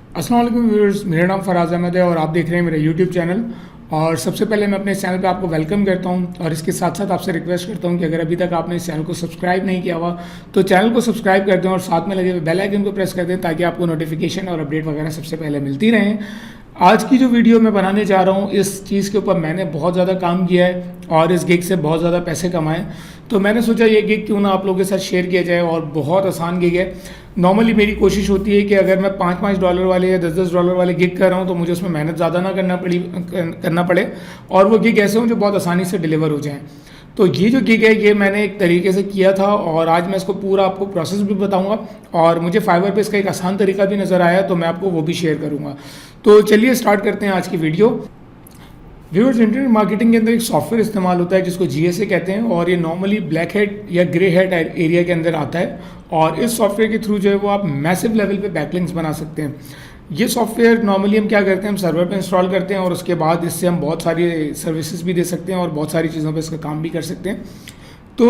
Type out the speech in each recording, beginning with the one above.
अस्सलाम वालेकुम व्यूअर्स, मेरा नाम फराज अहमद है और आप देख रहे हैं मेरा यूट्यूब चैनल। और सबसे पहले मैं अपने चैनल पे आपको वेलकम करता हूं और इसके साथ साथ आपसे रिक्वेस्ट करता हूं कि अगर अभी तक आपने इस चैनल को सब्सक्राइब नहीं किया हुआ तो चैनल को सब्सक्राइब कर दें और साथ में लगे हुए बेल आइकन को प्रेस कर दें ताकि आपको नोटिफिकेशन और अपडेट वगैरह सबसे पहले मिलती रहें। आज की जो वीडियो मैं बनाने जा रहा हूँ इस चीज़ के ऊपर मैंने बहुत ज़्यादा काम किया है और इस गिग से बहुत ज़्यादा पैसे कमाए, तो मैंने सोचा ये गिग क्यों ना आप लोगों के साथ शेयर किया जाए। और बहुत आसान गिग है। नॉर्मली मेरी कोशिश होती है कि अगर मैं $5 वाले या $10 वाले गिग कर रहा हूँ तो मुझे उसमें मेहनत ज़्यादा ना करना पड़े और वो गिग ऐसे हों जो बहुत आसानी से डिलीवर हो जाएँ। तो ये जो गिग है ये मैंने एक तरीके से किया था और आज मैं इसको पूरा आपको प्रोसेस भी बताऊंगा और मुझे फाइवर पे इसका एक आसान तरीका भी नज़र आया तो मैं आपको वो भी शेयर करूंगा। तो चलिए स्टार्ट करते हैं आज की वीडियो। व्यूअर्स, इंटरनेट मार्केटिंग के अंदर एक सॉफ्टवेयर इस्तेमाल होता है जिसको GSA कहते हैं और ये नॉर्मली ब्लैक हेड या ग्रे हेड एरिया के अंदर आता है और इस सॉफ्टवेयर के थ्रू जो है वो आप मैसिव लेवल पे बैकलिंक्स बना सकते हैं। ये सॉफ्टवेयर नॉर्मली हम क्या करते हैं, हम सर्वर पे इंस्टॉल करते हैं और उसके बाद इससे हम बहुत सारी सर्विसेज भी दे सकते हैं और बहुत सारी चीज़ों पे इसका काम भी कर सकते हैं। तो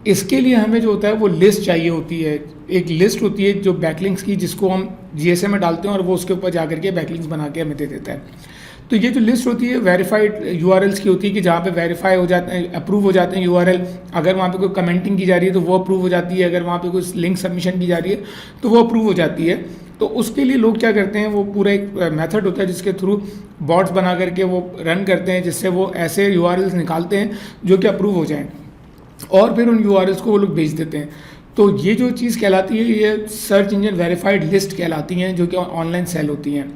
इसके लिए हमें जो होता है वो लिस्ट चाहिए होती है, एक लिस्ट होती है जो बैकलिंक्स की, जिसको हम GSA में डालते हैं और वो उसके ऊपर जा करके बैकलिंक्स बना के हमें दे देता है। तो ये जो लिस्ट होती है वेरीफाइड URLs की होती है कि जहाँ पे वेरीफाई हो जाते हैं, अप्रूव हो जाते हैं URL। अगर वहाँ पे कोई कमेंटिंग की जा रही है तो वो अप्रूव हो जाती है, अगर वहाँ पे कोई लिंक सबमिशन की जा रही है तो वो अप्रूव हो जाती है। तो उसके लिए लोग क्या करते हैं, वो पूरा एक मेथड होता है जिसके थ्रू बॉट्स बना करके वो रन करते हैं, जिससे वो ऐसे URLs निकालते हैं जो कि अप्रूव हो जाएँ और फिर उन URLs को वो लोग भेज देते हैं। तो ये जो चीज़ कहलाती है ये सर्च इंजन वेरीफाइड लिस्ट कहलाती हैं जो कि ऑनलाइन सेल होती हैं।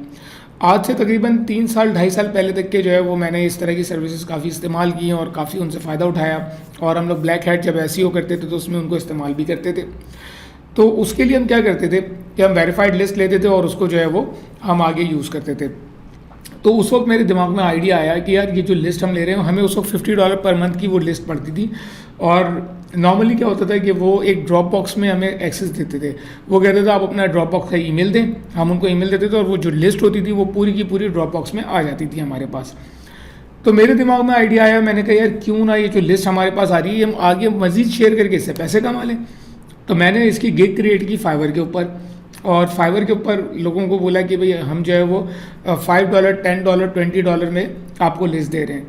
आज से तकरीबन 3 साल 2.5 साल पहले तक के जो है वो मैंने इस तरह की सर्विसेज काफ़ी इस्तेमाल की हैं और काफ़ी उनसे फ़ायदा उठाया और हम लोग ब्लैक हैट जब SEO करते थे तो उसमें उनको इस्तेमाल भी करते थे। तो उसके लिए हम क्या करते थे कि हम वेरीफाइड लिस्ट लेते थे और उसको जो है वो हम आगे यूज़ करते थे। तो उस वक्त मेरे दिमाग में आइडिया आया कि यार ये जो लिस्ट हम ले रहे हैं, हमें उस वक्त $50 पर मंथ की वो लिस्ट पड़ती थी और नॉर्मली क्या होता था कि वो एक ड्रॉप बॉक्स में हमें एक्सेस देते थे। वो कहते थे आप अपना ड्रॉप बॉक्स का ईमेल दें, हम उनको ईमेल देते थे और वो जो लिस्ट होती थी वो पूरी की पूरी ड्रॉप बॉक्स में आ जाती थी हमारे पास। तो मेरे दिमाग में आइडिया आया, मैंने कहा यार क्यों ना ये जो लिस्ट हमारे पास आ रही है हम आगे मज़ीद शेयर करके इससे पैसे कमा लें। तो मैंने इसकी गिग क्रिएट की फाइवर के ऊपर और फाइवर के ऊपर लोगों को बोला कि भाई हम जो है वो $5 $10 $20 में आपको लिस्ट दे रहे हैं।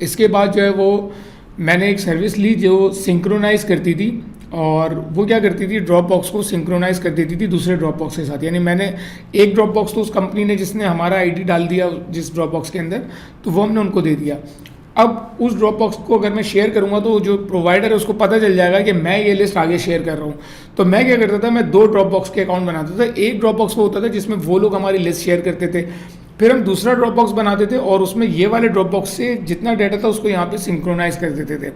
इसके बाद जो है वो मैंने एक सर्विस ली जो सिंक्रोनाइज़ करती थी और वो क्या करती थी, ड्रॉप बॉक्स को सिंक्रोनाइज कर देती थी दूसरे ड्रॉप बॉक्स के साथ। यानी मैंने एक ड्रॉप बॉक्स तो उस कंपनी ने जिसने हमारा ID डाल दिया जिस ड्रॉप बॉक्स के अंदर, तो वो हमने उनको दे दिया। अब उस ड्रॉप बॉक्स को अगर मैं शेयर करूंगा तो जो प्रोवाइडर है उसको पता चल जाएगा कि मैं ये लिस्ट आगे शेयर कर रहा हूँ। तो मैं क्या करता था, मैं 2 ड्रॉप बॉक्स के अकाउंट बनाता था। एक ड्रॉप बॉक्स वो होता था जिसमें वो लोग हमारी लिस्ट शेयर करते थे, फिर हम दूसरा ड्रॉप बॉक्स बनाते थे और उसमें ये वाले ड्रॉप बॉक्स से जितना डाटा था उसको यहाँ पे सिंक्रोनाइज कर देते थे।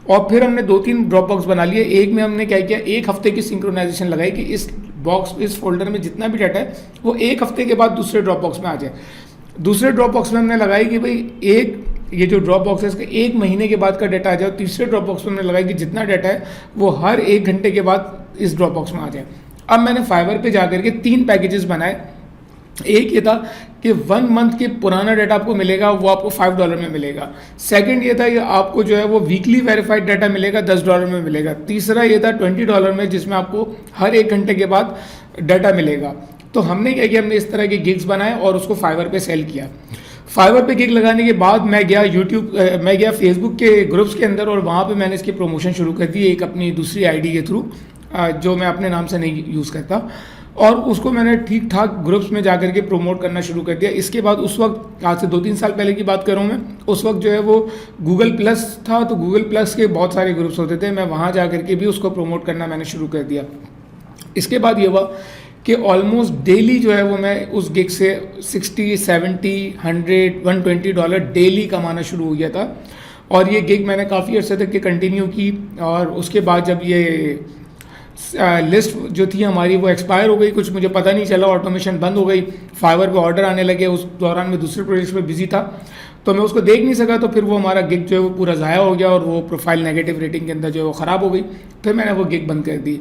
और फिर हमने 2-3 ड्रॉप बॉक्स बना लिए। एक में हमने क्या किया, 1 हफ्ते की सिंक्रोनाइजेशन लगाई कि इस फोल्डर में जितना भी डाटा है वो 1 हफ्ते के बाद दूसरे ड्रॉप बॉक्स में आ जाए। दूसरे ड्रॉप बॉक्स में हमने लगाई कि भाई ये जो ड्रॉप बॉक्स है इसका 1 महीने के बाद का डाटा आ जाए। तीसरे ड्रॉप बॉक्स में हमने लगाई कि जितना डाटा है वो हर 1 घंटे के बाद इस ड्रॉप बॉक्स में आ जाए। अब मैंने फाइवर पे जाकर के 3 पैकेजेस बनाए। एक ये था कि 1 मंथ के पुराना डाटा आपको मिलेगा, वो आपको $5 में मिलेगा। सेकंड ये था कि आपको जो है वो वीकली वेरीफाइड डाटा मिलेगा, $10 में मिलेगा। तीसरा ये था $20 में, जिसमें आपको हर 1 घंटे के बाद डाटा मिलेगा। तो हमने क्या किया, हमने इस तरह के गिग्स बनाए और उसको फाइवर पे सेल किया। फाइवर पे गिग लगाने के बाद मैं गया फेसबुक के ग्रुप्स के अंदर और वहाँ पे मैंने इसकी प्रमोशन शुरू कर दी एक अपनी दूसरी ID के थ्रू, जो मैं अपने नाम से नहीं यूज़ करता, और उसको मैंने ठीक ठाक ग्रुप्स में जाकर के प्रमोट करना शुरू कर दिया। इसके बाद उस वक्त आज से 2-3 साल पहले की बात कर रहा हूँ मैं, उस वक्त जो है वो गूगल प्लस था, तो गूगल प्लस के बहुत सारे ग्रुप्स होते थे, मैं वहाँ जा के भी उसको प्रमोट करना मैंने शुरू कर दिया। इसके बाद ये हुआ कि ऑलमोस्ट डेली जो है वो मैं उस गिग से $60, $70, $100, $120 डेली कमाना शुरू हो गया था। और ये गिग मैंने काफ़ी अर्से तक के कंटिन्यू की और उसके बाद जब ये लिस्ट जो थी हमारी वो एक्सपायर हो गई, कुछ मुझे पता नहीं चला, ऑटोमेशन बंद हो गई, फाइवर पे ऑर्डर आने लगे। उस दौरान मैं दूसरे प्रोजेक्ट पे बिजी था तो मैं उसको देख नहीं सका, तो फिर वो हमारा गिग जो है वो पूरा ज़ाया हो गया और वो प्रोफाइल नेगेटिव रेटिंग के अंदर जो है वो ख़राब हो गई। फिर मैंने वो गिग बंद कर दी।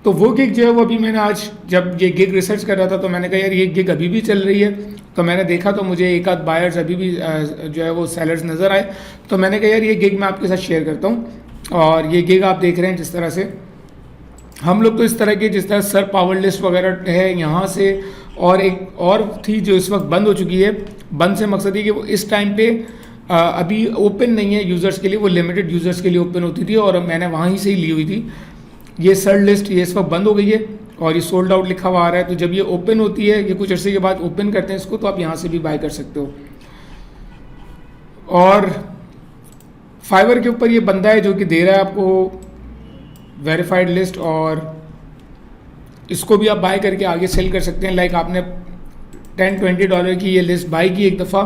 तो वो गिग जो है वो अभी मैंने आज जब ये गिग रिसर्च कर रहा था तो मैंने कहा यार ये गिग अभी भी चल रही है। तो मैंने देखा तो मुझे एक आध बायर्स अभी भी जो है वो सेलर्स नज़र आए। तो मैंने कहा यार ये गिग मैं आपके साथ शेयर करता हूँ। और ये गिग आप देख रहे हैं जिस तरह से हम लोग तो इस तरह के जिस तरह सर पावर लिस्ट वगैरह है यहाँ से और एक और थी जो इस वक्त बंद हो चुकी है। बंद से मकसद ये कि वो इस टाइम पे अभी ओपन नहीं है यूज़र्स के लिए, वो लिमिटेड यूज़र्स के लिए ओपन होती थी और मैंने वहीं से ही ली हुई थी। ये सर्ड लिस्ट ये इस वक्त बंद हो गई है और ये सोल्ड आउट लिखा हुआ आ रहा है। तो जब ये ओपन होती है, ये कुछ अर्से के बाद ओपन करते हैं इसको, तो आप यहाँ से भी बाय कर सकते हो। और फाइवर के ऊपर ये बंदा है जो कि दे रहा है आपको वेरीफाइड लिस्ट, और इसको भी आप बाय करके आगे सेल कर सकते हैं। लाइक आपने $10-20 की ये लिस्ट बाय की एक दफ़ा,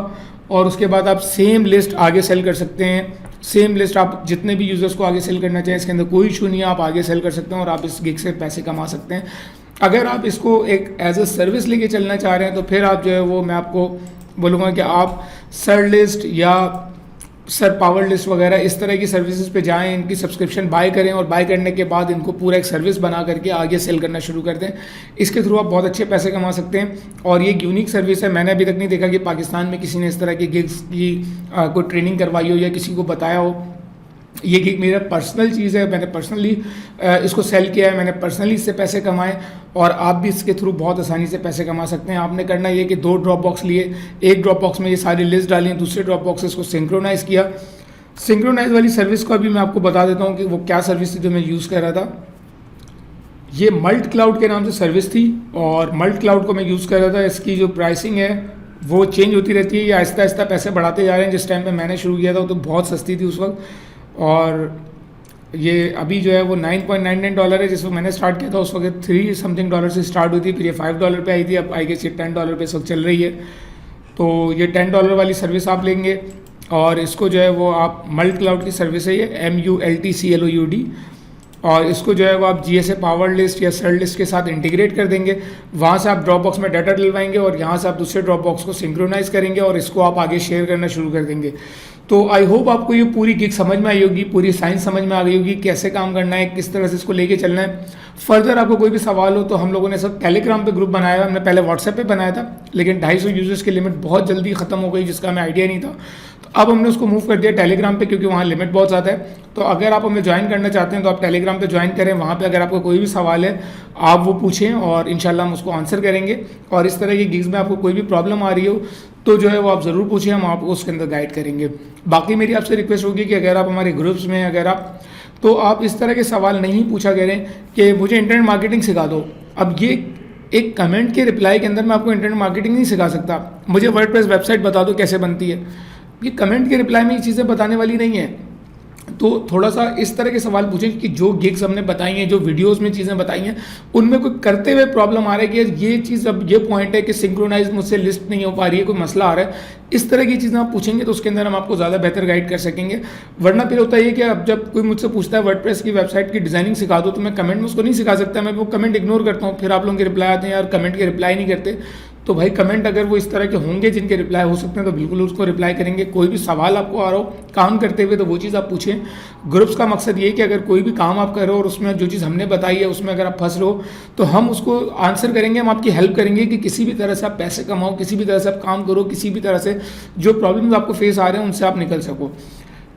और उसके बाद आप सेम लिस्ट आगे सेल कर सकते हैं। सेम लिस्ट आप जितने भी यूज़र्स को आगे सेल करना चाहें, इसके अंदर कोई इशू नहीं है, आप आगे सेल कर सकते हैं और आप इस गिग से पैसे कमा सकते हैं। अगर आप इसको एक एज अ सर्विस लेके चलना चाह रहे हैं तो फिर आप जो है वो मैं आपको बोलूँगा कि आप सर लिस्ट या सर पावर लिस्ट वगैरह इस तरह की सर्विसेज पे जाएं, इनकी सब्सक्रिप्शन बाय करें और बाय करने के बाद इनको पूरा एक सर्विस बना करके आगे सेल करना शुरू कर दें। इसके थ्रू आप बहुत अच्छे पैसे कमा सकते हैं और ये यूनिक सर्विस है। मैंने अभी तक नहीं देखा कि पाकिस्तान में किसी ने इस तरह की गिग्स की कोई ट्रेनिंग करवाई हो या किसी को बताया हो। ये गिग मेरा पर्सनल चीज़ है, मैंने पर्सनली इसको सेल किया है, मैंने पर्सनली इससे पैसे कमाए और आप भी इसके थ्रू बहुत आसानी से पैसे कमा सकते हैं। आपने करना ये कि 2 ड्रॉप बॉक्स लिए, एक ड्रॉप बॉक्स में ये सारी लिस्ट डाली, दूसरे ड्रॉप बॉक्स से इसको सिंक्रोनाइज़ किया। सिंक्रोनाइज वाली सर्विस को अभी मैं आपको बता देता हूँ कि वो क्या सर्विस थी जो मैं यूज़ कर रहा था। ये मल्ट क्लाउड के नाम से सर्विस थी और मल्ट क्लाउड को मैं यूज़ कर रहा था। इसकी जो प्राइसिंग है वो चेंज होती रहती है, ये आहिस्ता आहिस्ता पैसे बढ़ाते जा रहे हैं। जिस टाइम पे मैंने शुरू किया था तो बहुत सस्ती थी उस वक्त, और ये अभी जो है वो $9.99 है। जिस वक्त मैंने स्टार्ट किया था उस वक्त $3 समथिंग से स्टार्ट हुई थी, फिर ये $5 पे आई थी, अब आई गेस ये $10 पे इस वक्त चल रही है। तो ये $10 वाली सर्विस आप लेंगे और इसको जो है वो आप मल्ट क्लाउड की सर्विस है, ये MULTCLOUD, और इसको जो है वो आप GSA पावर लिस्ट या सर लिस्ट के साथ इंटीग्रेट कर देंगे। वहाँ से आप ड्रॉप बॉक्स में डाटा डलवाएंगे और यहाँ से आप दूसरे ड्रॉप बॉक्स को सिंक्रोनाइज़ करेंगे और इसको आप आगे शेयर करना शुरू कर देंगे। तो आई होप आपको ये पूरी गिग समझ में आई होगी, पूरी साइंस समझ में आ गई होगी, कैसे काम करना है, किस तरह से इसको लेके चलना है। फर्दर आपको कोई भी सवाल हो तो हम लोगों ने सब टेलीग्राम पे ग्रुप बनाया है। हमने पहले व्हाट्सएप पे बनाया था लेकिन 250 यूजर्स की लिमिट बहुत जल्दी ख़त्म हो गई, जिसका हमें आइडिया नहीं था। तो अब हमने उसको मूव कर दिया टेलीग्राम पे, क्योंकि वहाँ लिमिट बहुत ज़्यादा है। तो अगर आप हमें ज्वाइन करना चाहते हैं तो आप टेलीग्राम पे ज्वाइन करें। वहाँ पे अगर आपको कोई भी सवाल है आप वो पूछें और इंशाल्लाह हम उसको आंसर करेंगे। और इस तरह की गिग्स में आपको कोई भी प्रॉब्लम आ रही हो तो जो है वो आप ज़रूर पूछें, हम आपको उसके अंदर गाइड करेंगे। बाकी मेरी आपसे रिक्वेस्ट होगी कि अगर आप हमारे ग्रुप्स में अगर आप तो आप इस तरह के सवाल नहीं पूछा करें कि मुझे इंटरनेट मार्केटिंग सिखा दो। अब ये एक कमेंट के रिप्लाई के अंदर मैं आपको इंटरनेट मार्केटिंग नहीं सिखा सकता। मुझे वर्डप्रेस वेबसाइट बता दो कैसे बनती है, ये कमेंट के रिप्लाई में ये चीज़ें बताने वाली नहीं है। तो थोड़ा सा इस तरह के सवाल पूछें कि जो गिग्स हमने बताई हैं, जो वीडियोस में चीज़ें बताई हैं, उनमें कोई करते हुए प्रॉब्लम आ रहा है कि ये चीज़, अब ये पॉइंट है कि सिंक्रोनाइज मुझसे लिस्ट नहीं हो पा रही है, कोई मसला आ रहा है, इस तरह की चीज़ें आप पूछेंगे तो उसके अंदर हम आपको ज़्यादा बेहतर गाइड कर सकेंगे। वरना फिर होता है कि अब जब कोई मुझसे पूछता है वर्डप्रेस की वेबसाइट की डिज़ाइनिंग सिखा दो, तो मैं कमेंट में उसको नहीं सिखा सकता, मैं वो कमेंट इग्नोर करता हूँ। फिर आप लोगों के रिप्लाई आते हैं यार कमेंट के रिप्लाई नहीं करते। तो भाई कमेंट अगर वो इस तरह के होंगे जिनके रिप्लाई हो सकते हैं तो बिल्कुल उसको रिप्लाई करेंगे। कोई भी सवाल आपको आ रहा हो काम करते हुए तो वो चीज़ आप पूछें। ग्रुप्स का मकसद ये है कि अगर कोई भी काम आप कर रहे हो और उसमें जो चीज़ हमने बताई है उसमें अगर आप फंस रहे हो तो हम उसको आंसर करेंगे, हम आपकी हेल्प करेंगे कि किसी भी तरह से आप पैसे कमाओ, किसी भी तरह से आप काम करो, किसी भी तरह से जो प्रॉब्लम्स आपको फेस आ रहे हैं उनसे आप निकल सको।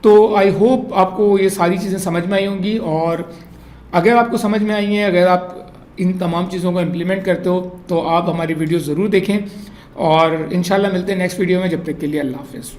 तो आई होप आपको ये सारी चीज़ें समझ में आई होंगी, और अगर आपको समझ में आई हैं, अगर आप इन तमाम चीज़ों को इम्प्लीमेंट करते हो तो आप हमारी वीडियो ज़रूर देखें और इंशाल्लाह मिलते हैं नेक्स्ट वीडियो में। जब तक के लिए अल्लाह हाफ़िज़।